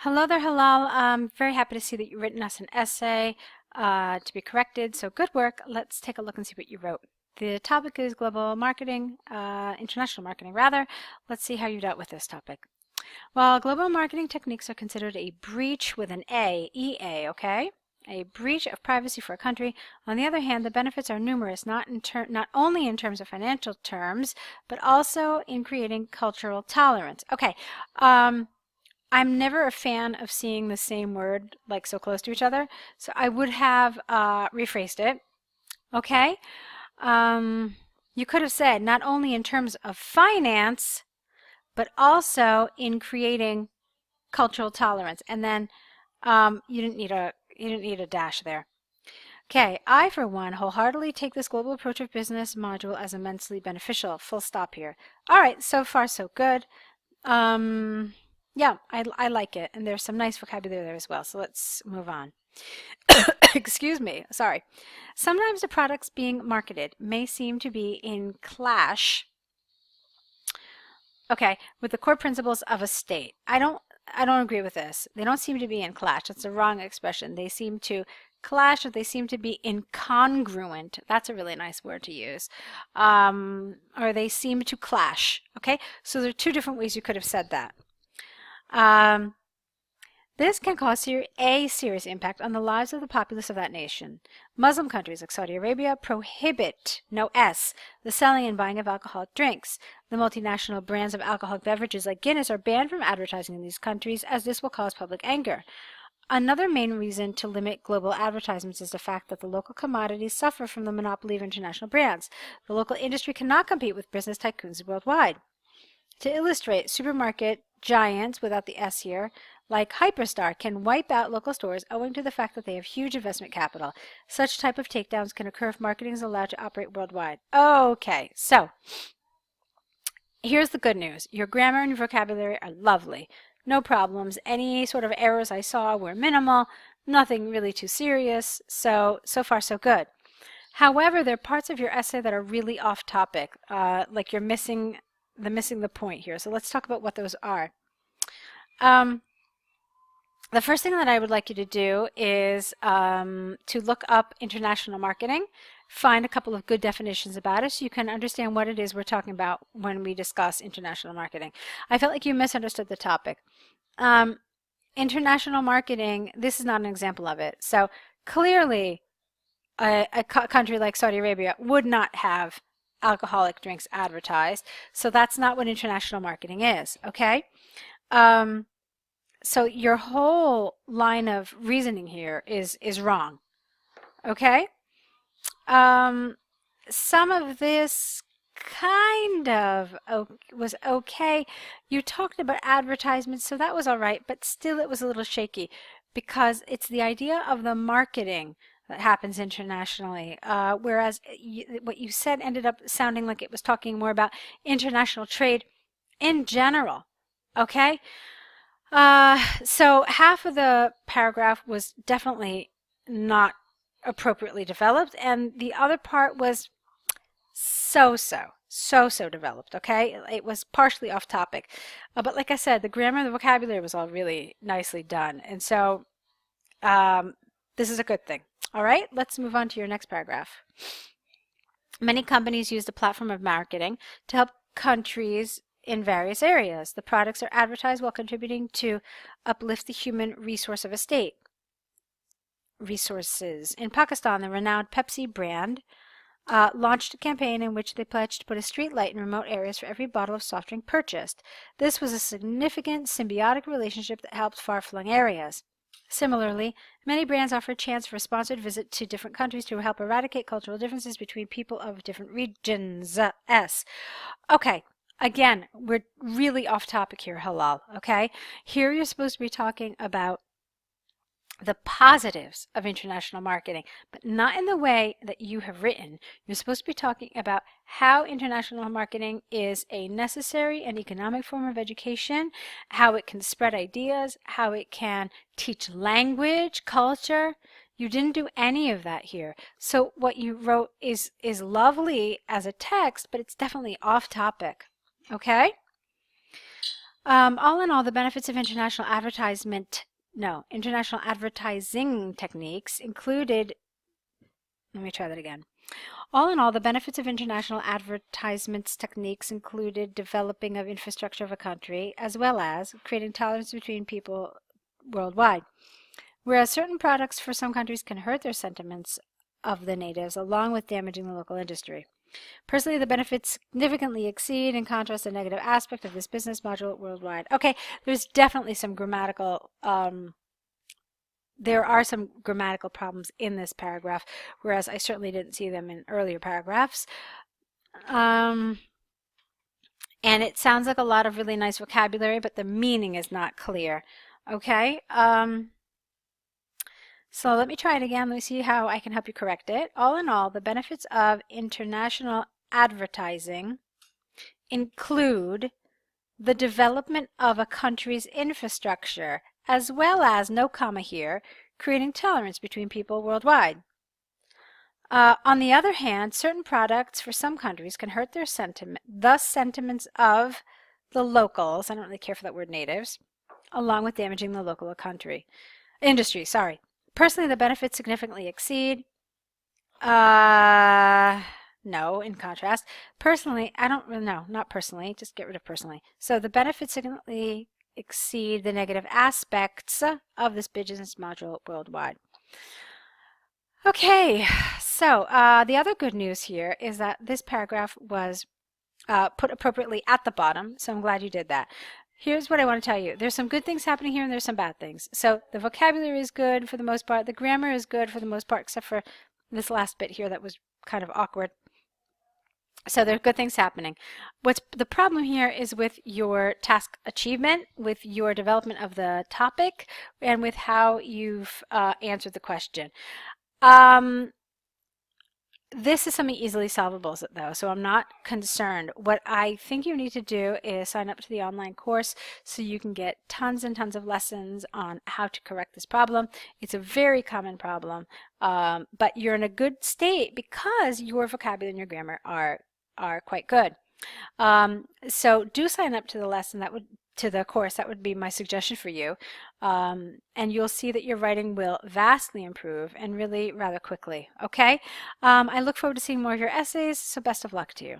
Hello there, Hilal. I'm very happy to see that you've written us an essay to be corrected. So good work. Let's take a look and see what you wrote. The topic is global marketing, international marketing rather. Let's see how you dealt with this topic. Well, global marketing techniques are considered a breach with an A, EA, okay? A breach of privacy for a country. On the other hand, the benefits are numerous, not only in terms of financial terms, but also in creating cultural tolerance. Okay. I'm never a fan of seeing the same word like so close to each other, so I would have rephrased it. Okay? You could have said not only in terms of finance, but also in creating cultural tolerance. And then you didn't need a dash there. Okay, I for one wholeheartedly take this global approach of business module as immensely beneficial. Full stop here. All right, so far so good. Yeah, I like it, and there's some nice vocabulary there as well. So let's move on. Excuse me, sorry. Sometimes the products being marketed may seem to be in clash, okay, with the core principles of a state. I don't agree with this. They don't seem to be in clash. That's a wrong expression. They seem to clash, or they seem to be incongruent. That's a really nice word to use. Or they seem to clash. Okay, so there are two different ways you could have said that. This can cause a serious impact on the lives of the populace of that nation. Muslim countries like Saudi Arabia prohibit, no S, the selling and buying of alcoholic drinks. The multinational brands of alcoholic beverages like Guinness are banned from advertising in these countries, as this will cause public anger. Another main reason to limit global advertisements is the fact that the local commodities suffer from the monopoly of international brands. The local industry cannot compete with business tycoons worldwide. To illustrate, supermarket giants, without the S here, like Hyperstar, can wipe out local stores owing to the fact that they have huge investment capital. Such type of takedowns can occur if marketing is allowed to operate worldwide. Okay, so here's the good news. Your grammar and your vocabulary are lovely. No problems. Any sort of errors I saw were minimal. Nothing really too serious. So far so good. However, there are parts of your essay that are really off topic, like you're missing the point here. So let's talk about what those are. The first thing that I would like you to do is to look up international marketing, find a couple of good definitions about it so you can understand what it is we're talking about when we discuss international marketing. I felt like you misunderstood the topic. International marketing, this is not an example of it. So clearly a country like Saudi Arabia would not have alcoholic drinks advertised. So that's not what international marketing is, okay? So your whole line of reasoning here is wrong, okay? Some of this kind of was okay. You talked about advertisements, so that was all right, but still it was a little shaky because it's the idea of the marketing that happens internationally, whereas what you said ended up sounding like it was talking more about international trade in general, okay? So half of the paragraph was definitely not appropriately developed, and the other part was so developed, okay? It was partially off topic. But like I said, the grammar and the vocabulary was all really nicely done, and so this is a good thing. All right, let's move on to your next paragraph. Many companies use the platform of marketing to help countries in various areas. The products are advertised while contributing to uplift the human resource of a state. Resources. In Pakistan, the renowned Pepsi brand launched a campaign in which they pledged to put a street light in remote areas for every bottle of soft drink purchased. This was a significant symbiotic relationship that helped far-flung areas. Similarly, many brands offer a chance for a sponsored visit to different countries to help eradicate cultural differences between people of different regions. Okay. Again, we're really off topic here, Hilal, okay? Here you're supposed to be talking about the positives of international marketing, but not in the way that you have written. You're supposed to be talking about how international marketing is a necessary and economic form of education, how it can spread ideas, how it can teach language, culture. You didn't do any of that here. So what you wrote is lovely as a text, but it's definitely off topic. Okay? All in all, the benefits of international advertising techniques included, let me try that again. All in all, the benefits of international advertisements techniques included developing of infrastructure of a country, as well as creating tolerance between people worldwide. Whereas certain products for some countries can hurt their sentiments of the natives, along with damaging the local industry. Personally, the benefits significantly exceed, in contrast, the negative aspect of this business module worldwide. Okay, there's definitely some grammatical there are some grammatical problems in this paragraph, whereas I certainly didn't see them in earlier paragraphs. And it sounds like a lot of really nice vocabulary, but the meaning is not clear. Okay, so let me try it again. Let me see how I can help you correct it. All in all, the benefits of international advertising include the development of a country's infrastructure, as well as, no comma here, creating tolerance between people worldwide. On the other hand, certain products for some countries can hurt their sentiments of the locals, I don't really care for that word natives, along with damaging the local industry. Personally, the benefits significantly exceed. No, in contrast. Personally, I don't really know, not personally, just get rid of personally. So the benefits significantly exceed the negative aspects of this business module worldwide. Okay, so the other good news here is that this paragraph was put appropriately at the bottom, so I'm glad you did that. Here's what I want to tell you. There's some good things happening here and there's some bad things. So the vocabulary is good for the most part. The grammar is good for the most part, except for this last bit here that was kind of awkward. So there are good things happening. What's the problem here is with your task achievement, with your development of the topic, and with how you've answered the question. This is something easily solvable, though, so I'm not concerned. What I think you need to do is sign up to the online course so you can get tons and tons of lessons on how to correct this problem. It's a very common problem, but you're in a good state because your vocabulary and your grammar are quite good. So do sign up to the lesson. To the course, that would be my suggestion for you. And you'll see that your writing will vastly improve and really rather quickly. Okay? I look forward to seeing more of your essays, so best of luck to you.